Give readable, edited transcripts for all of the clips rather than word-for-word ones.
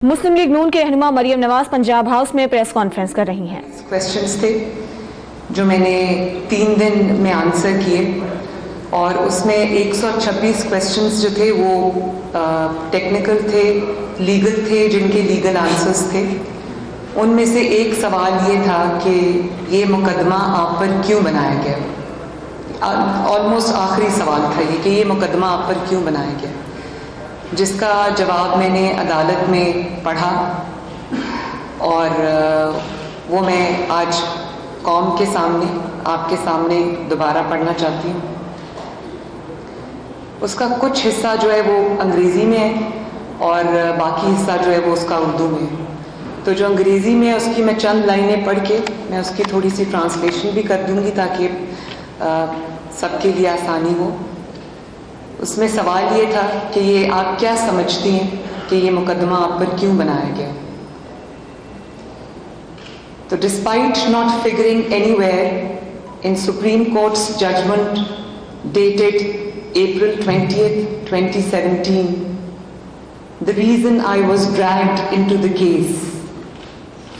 مسلم league نون کے رہنما Maryam Nawaz Punjab house میں پریس کانفرنس کر رہی ہیں۔ کویسچنز تھے جو میں نے 3 دن میں آنسر کیے، اور اس میں 126 کویسچنز جو تھے وہ ٹیکنیکل تھے، لیگل تھے، جن کے لیگل آنسرز تھے۔ ان میں سے ایک سوال یہ تھا کہ یہ مقدمہ آپ پر کیوں بنایا گیا؟ آلموسٹ آخری سوال تھا یہ کہ یہ مقدمہ آپ پر کیوں بنایا گیا، جس کا جواب میں نے عدالت میں پڑھا، اور وہ میں آج قوم کے سامنے، آپ کے سامنے دوبارہ پڑھنا چاہتی ہوں۔ اس کا کچھ حصہ جو ہے وہ انگریزی میں ہے اور باقی حصہ جو ہے وہ اس کا اردو میں ہے۔ تو جو انگریزی میں ہے اس کی میں چند لائنیں پڑھ کے میں اس کی تھوڑی سی ٹرانسلیشن بھی کر دوں گی تاکہ سب کے لیے آسانی ہو۔ اس میں سوال یہ تھا کہ یہ آپ کیا سمجھتی ہیں کہ یہ مقدمہ آپ پر کیوں بنایا گیا؟ تو despite not figuring anywhere in Supreme Court's judgment dated April 20th, 2017, the reason I was dragged into the case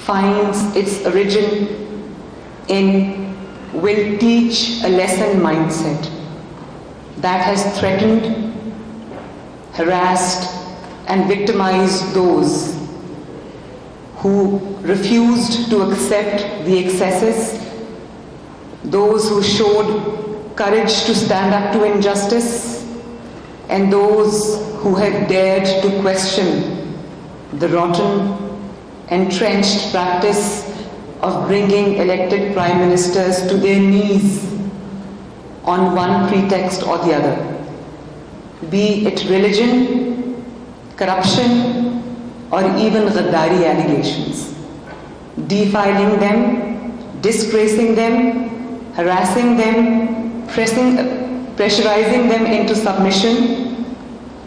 finds its origin in will teach a lesson mindset that has threatened, harassed, and victimized those who refused to accept the excesses, those who showed courage to stand up to injustice, and those who have dared to question the rotten, entrenched practice of bringing elected prime ministers to their knees on one pretext or the other, be it religion, corruption, or even Ghaddari allegations, defiling them, disgracing them, harassing them, pressurizing them into submission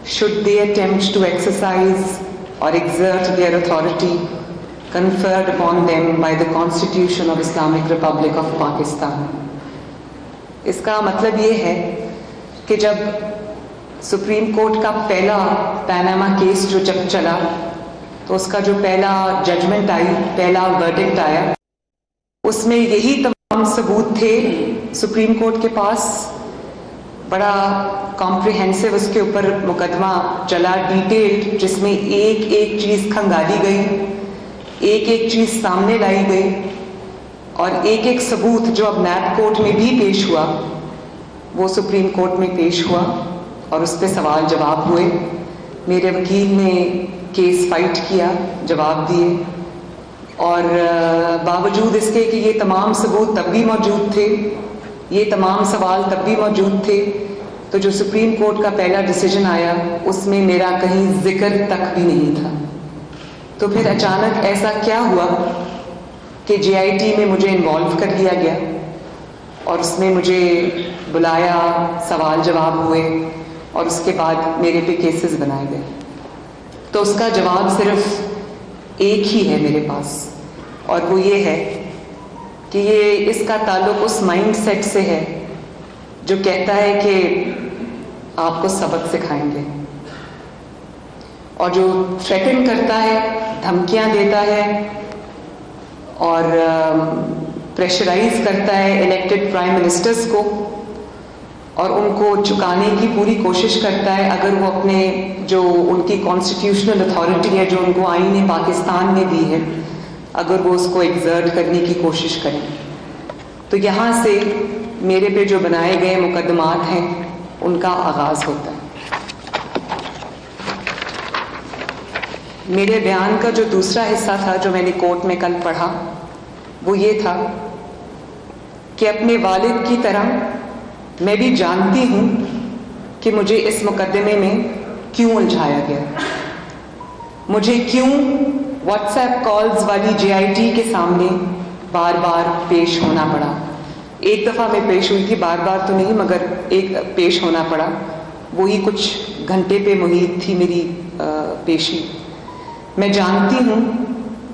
should they attempt to exercise or exert their authority conferred upon them by the Constitution of Islamic Republic of Pakistan. اس کا مطلب یہ ہے کہ جب supreme court کا پہلا Panama case جو جب چلا تو اس کا جو پہلا ججمنٹ آئی، پہلا ورڈکٹ آیا، اس میں یہی تمام ثبوت تھے سپریم کورٹ کے پاس۔ بڑا کمپریہنسو اس کے اوپر مقدمہ چلا، ڈیٹیلڈ، جس میں ایک ایک چیز کھنگالی گئی، ایک ایک چیز سامنے لائی گئی، اور ایک ایک ثبوت جو اب نیب کورٹ میں بھی پیش ہوا وہ سپریم کورٹ میں پیش ہوا، اور اس پہ سوال جواب ہوئے۔ میرے وکیل نے کیس فائٹ کیا، جواب دیے، اور باوجود اس کے کہ یہ تمام ثبوت تب بھی موجود تھے، یہ تمام سوال تب بھی موجود تھے، تو جو سپریم کورٹ کا پہلا ڈیسیجن آیا اس میں میرا کہیں ذکر تک بھی نہیں تھا۔ تو پھر اچانک ایسا کیا ہوا کہ جے آئی ٹی میں مجھے انوالو کر لیا گیا، اور اس میں مجھے بلایا، سوال جواب ہوئے، اور اس کے بعد میرے پہ کیسز بنائے گئے۔ تو اس کا جواب صرف ایک ہی ہے میرے پاس، اور وہ یہ ہے کہ یہ اس کا تعلق اس مائنڈ سیٹ سے ہے جو کہتا ہے کہ آپ کو سبق سکھائیں گے، اور جو تھریٹن کرتا ہے، دھمکیاں دیتا ہے، اور پریشرائز کرتا ہے الیکٹڈ پرائم منسٹرز کو، اور ان کو چکانے کی پوری کوشش کرتا ہے اگر وہ اپنے جو ان کی کانسٹیٹیوشنل اتھارٹی ہے جو ان کو آئین پاکستان نے دی ہے، اگر وہ اس کو ایگزرٹ کرنے کی کوشش کریں۔ تو یہاں سے میرے پہ جو بنائے گئے مقدمات ہیں ان کا آغاز ہوتا ہے۔ میرے بیان کا جو دوسرا حصہ تھا جو میں نے کورٹ میں کل پڑھا وہ یہ تھا کہ اپنے والد کی طرح میں بھی جانتی ہوں کہ مجھے اس مقدمے میں کیوں الجھایا گیا، مجھے کیوں واٹس ایپ کالز والی جے آئی ٹی کے سامنے بار بار پیش ہونا پڑا۔ ایک دفعہ میں پیش ہوئی تھی، بار بار تو نہیں، مگر ایک پیش ہونا پڑا، وہی کچھ گھنٹے پہ محیط تھی میری پیشی۔ میں جانتی ہوں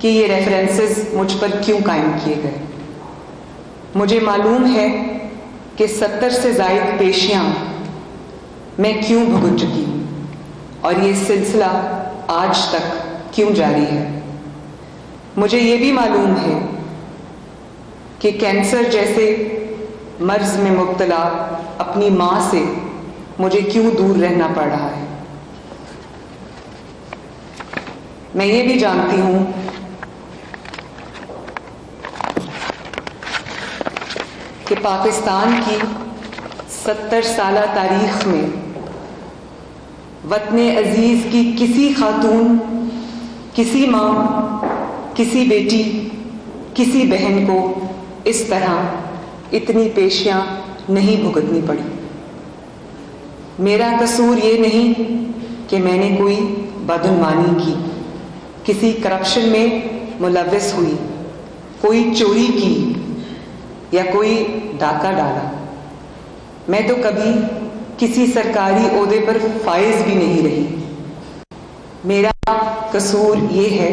کہ یہ ریفرنسز مجھ پر کیوں قائم کیے گئے۔ مجھے معلوم ہے کہ 70 سے زائد پیشیاں میں کیوں بھگت چکی ہوں، اور یہ سلسلہ آج تک کیوں جاری ہے؟ مجھے یہ بھی معلوم ہے کہ کینسر جیسے مرض میں مبتلا اپنی ماں سے مجھے کیوں دور رہنا پڑ رہا ہے۔ میں یہ بھی جانتی ہوں کہ پاکستان کی 70 سالہ تاریخ میں وطن عزیز کی کسی خاتون، کسی ماں، کسی بیٹی، کسی بہن کو اس طرح اتنی پیشیاں نہیں بھگتنی پڑی۔ میرا قصور یہ نہیں کہ میں نے کوئی بدعنوانی کی، کسی کرپشن میں ملوث ہوئی، کوئی چوری کی یا کوئی ڈاکہ ڈالا۔ میں تو کبھی کسی سرکاری عہدے پر فائز بھی نہیں رہی۔ میرا قصور یہ ہے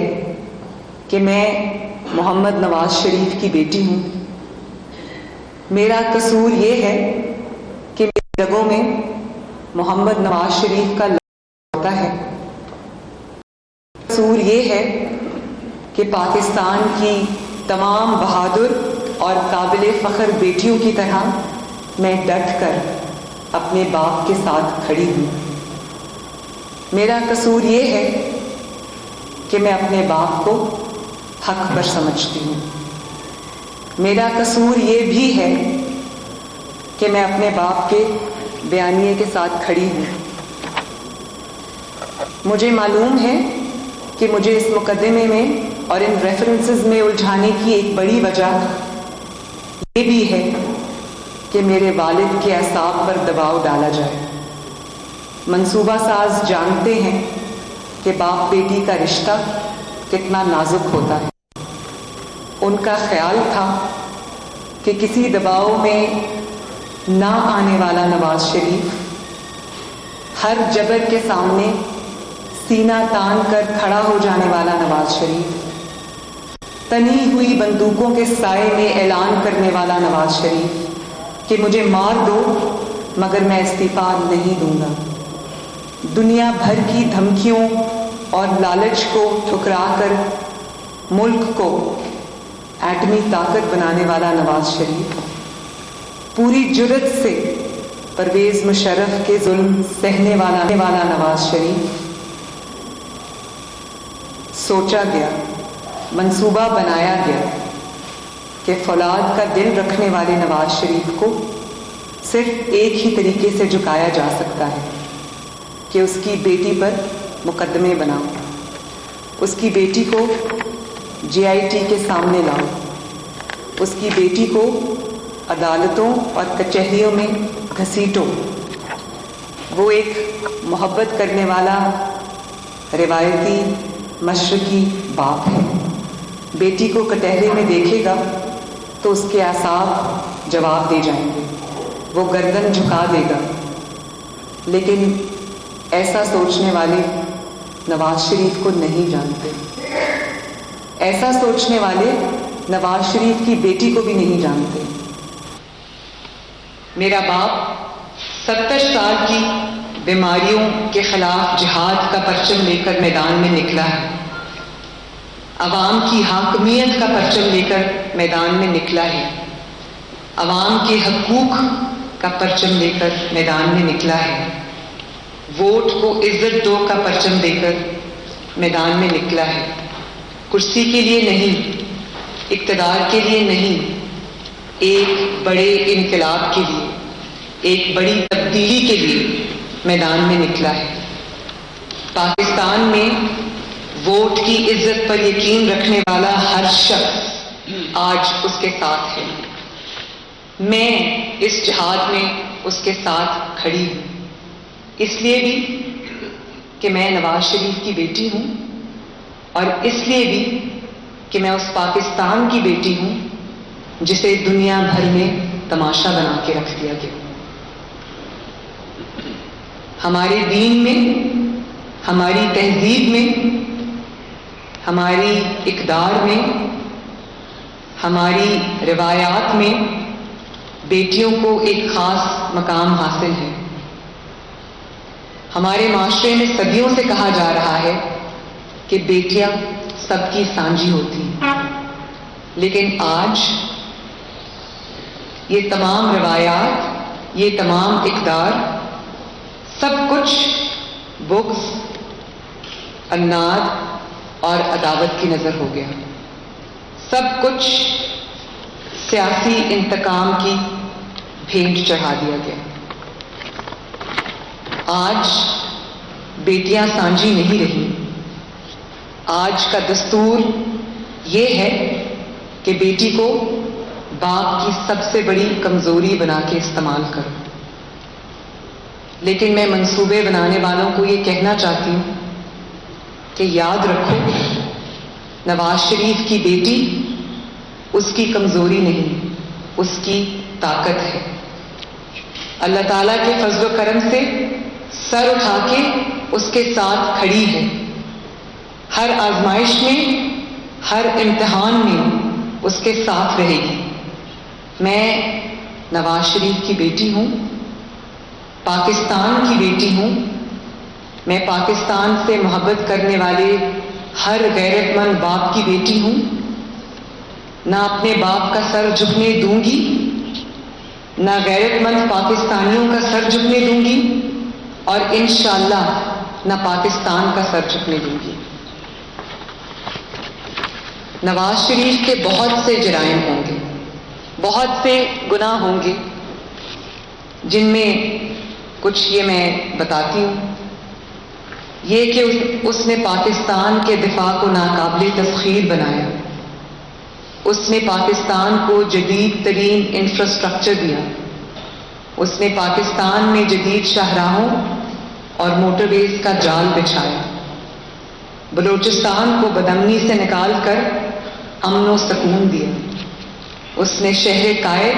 کہ میں محمد نواز شریف کی بیٹی ہوں۔ میرا قصور یہ ہے کہ میری رگوں میں محمد نواز شریف کا لہو ہوتا ہے۔ قصور یہ ہے کہ پاکستان کی تمام بہادر اور قابل فخر بیٹیوں کی طرح میں ڈٹ کر اپنے باپ کے ساتھ کھڑی ہوں۔ میرا قصور یہ ہے کہ میں اپنے باپ کو حق پر سمجھتی ہوں۔ میرا قصور یہ بھی ہے کہ میں اپنے باپ کے بیانیے کے ساتھ کھڑی ہوں۔ مجھے معلوم ہے کہ مجھے اس مقدمے میں اور ان ریفرنسز میں الجھانے کی ایک بڑی وجہ یہ بھی ہے کہ میرے والد کے اعصاب پر دباؤ ڈالا جائے۔ منصوبہ ساز جانتے ہیں کہ باپ بیٹی کا رشتہ کتنا نازک ہوتا ہے۔ ان کا خیال تھا کہ کسی دباؤ میں نہ آنے والا نواز شریف، ہر جبر کے سامنے سینہ تان کر کھڑا ہو جانے والا نواز شریف، تنی ہوئی بندوقوں کے سائے میں اعلان کرنے والا نواز شریف کہ مجھے مار دو مگر میں استعفیٰ نہیں دوں گا، دنیا بھر کی دھمکیوں اور لالچ کو ٹھکرا کر ملک کو ایٹمی طاقت بنانے والا نواز شریف، پوری جرت سے پرویز مشرف کے ظلم سہنے والا نواز شریف، سوچا گیا، منصوبہ بنایا گیا کہ فولاد کا دل رکھنے والے نواز شریف کو صرف ایک ہی طریقے سے جھکایا جا سکتا ہے کہ اس کی بیٹی پر مقدمے بناؤ، اس کی بیٹی کو GIT کے سامنے لاؤ، اس کی بیٹی کو عدالتوں اور کچہریوں میں گھسیٹو۔ وہ ایک محبت کرنے والا روایتی مشرقی باپ ہے۔ بیٹی کو کٹہرے میں دیکھے گا تو اس کے اعصاب جواب دے جائیں گے، وہ گردن جھکا دے گا، لیکن ایسا سوچنے والے نواز شریف کو نہیں جانتے، ایسا سوچنے والے نواز شریف کی بیٹی کو بھی نہیں جانتے۔ میرا باپ 70 سال کی بیماریوں کے خلاف جہاد کا پرچم لے کر میدان میں نکلا ہے، عوام کی حاکمیت کا پرچم لے کر میدان میں نکلا ہے، عوام کے حقوق کا پرچم لے کر میدان میں نکلا ہے، ووٹ کو عزت دو کا پرچم دے کر میدان میں نکلا ہے۔ کرسی کے لیے نہیں، اقتدار کے لیے نہیں، ایک بڑے انقلاب کے لیے، ایک بڑی تبدیلی کے لیے میدان میں نکلا ہے۔ پاکستان میں ووٹ کی عزت پر یقین رکھنے والا ہر شخص آج اس کے ساتھ ہے۔ میں اس جہاد میں اس کے ساتھ کھڑی ہوں، اس لیے بھی کہ میں نواز شریف کی بیٹی ہوں، اور اس لیے بھی کہ میں اس پاکستان کی بیٹی ہوں جسے دنیا بھر میں تماشا بنا کے رکھ دیا گیا۔ ہمارے دین میں، ہماری تہذیب میں، ہماری اقدار میں، ہماری روایات میں بیٹیوں کو ایک خاص مقام حاصل ہے۔ ہمارے معاشرے میں صدیوں سے کہا جا رہا ہے کہ بیٹیاں سب کی سانجھی ہوتی ہیں، لیکن آج یہ تمام روایات، یہ تمام اقدار، سب کچھ بغض، اناد اور عداوت کی نظر ہو گیا، سب کچھ سیاسی انتقام کی بھینٹ چڑھا دیا گیا۔ آج بیٹیاں سانجھی نہیں رہی، آج کا دستور یہ ہے کہ بیٹی کو باپ کی سب سے بڑی کمزوری بنا کے استعمال کرو۔ لیکن میں منصوبے بنانے والوں کو یہ کہنا چاہتی ہوں کہ یاد رکھو، نواز شریف کی بیٹی اس کی کمزوری نہیں، اس کی طاقت ہے۔ اللہ تعالیٰ کے فضل و کرم سے سر اٹھا کے اس کے ساتھ کھڑی ہے، ہر آزمائش میں، ہر امتحان میں اس کے ساتھ رہے گی۔ میں نواز شریف کی بیٹی ہوں، پاکستان کی بیٹی ہوں، میں پاکستان سے محبت کرنے والے ہر غیرت مند باپ کی بیٹی ہوں، نہ اپنے باپ کا سر جھکنے دوں گی، نہ غیرت مند پاکستانیوں کا سر جھکنے دوں گی، اور انشاءاللہ نہ پاکستان کا سر جھکنے دوں گی۔ نواز شریف کے بہت سے جرائم ہوں گے، بہت سے گناہ ہوں گے، جن میں کچھ یہ میں بتاتی ہوں۔ یہ کہ اس نے پاکستان کے دفاع کو ناقابل تسخیر بنایا، اس نے پاکستان کو جدید ترین انفراسٹرکچر دیا، اس نے پاکستان میں جدید شاہراہوں اور موٹر ویز کا جال بچھایا، بلوچستان کو بدامنی سے نکال کر امن و سکون دیا، اس نے شہر قائد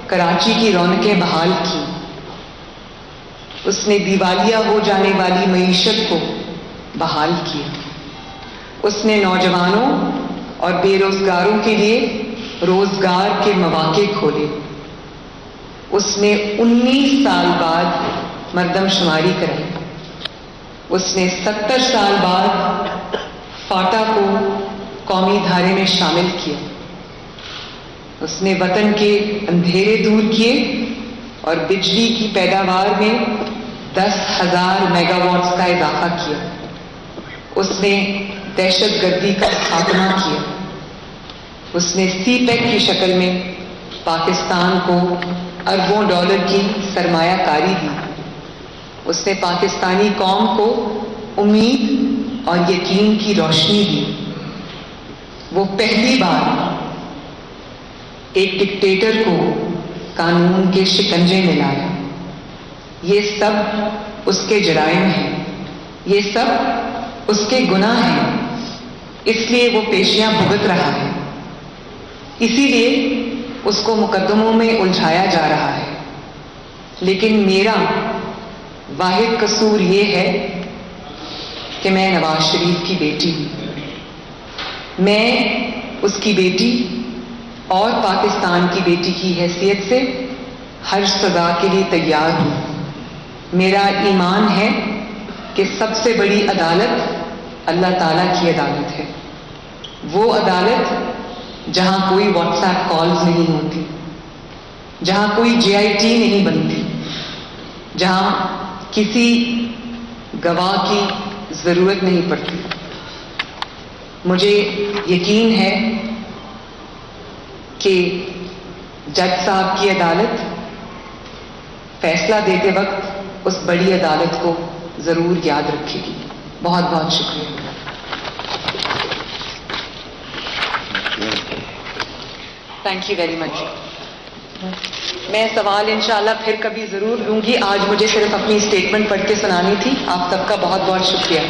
کراچی کی رونقیں بحال کی، اس نے دیوالیہ ہو جانے والی معیشت کو بحال کیا، اس نے نوجوانوں اور بے روزگاروں کے لیے روزگار کے مواقع کھولے، اس نے 19 سال بعد مردم شماری کرائی، اس نے 70 سال بعد فاٹا کو قومی دھارے میں شامل کیا، اس نے وطن کے اندھیرے دور کیے اور بجلی کی پیداوار میں 10,000 میگا واٹس کا اضافہ کیا، اس نے دہشت گردی کا خاتمہ کیا، اس نے سی پیک کی شکل میں پاکستان کو اربوں ڈالر کی سرمایہ کاری دی، اس نے پاکستانی قوم کو امید اور یقین کی روشنی دی۔ وہ پہلی بار ایک ڈکٹیٹر کو قانون کے شکنجے میں لایا۔ یہ سب اس کے جرائم ہیں، یہ سب اس کے گناہ ہیں، اس لیے وہ پیشیاں بھگت رہا ہے، اسی لیے اس کو مقدموں میں الجھایا جا رہا ہے۔ لیکن میرا واحد قصور یہ ہے کہ میں نواز شریف کی بیٹی ہوں، میں اس کی بیٹی اور پاکستان کی بیٹی کی حیثیت سے ہر سزا کے لیے تیار ہوں۔ میرا ایمان ہے کہ سب سے بڑی عدالت اللہ تعالیٰ کی عدالت ہے، وہ عدالت جہاں کوئی واٹس ایپ کالز نہیں ہوتی، جہاں کوئی JIT نہیں بنتی، جہاں کسی گواہ کی ضرورت نہیں پڑتی۔ مجھے یقین ہے کہ جج صاحب کی عدالت فیصلہ دیتے وقت اس بڑی عدالت کو ضرور یاد رکھے گی۔ بہت بہت شکریہ۔ Thank you very much. میں سوال انشاءاللہ پھر کبھی ضرور لوں گی، آج مجھے صرف اپنی اسٹیٹمنٹ پڑھ کے سنانی تھی۔ آپ سب کا بہت بہت شکریہ۔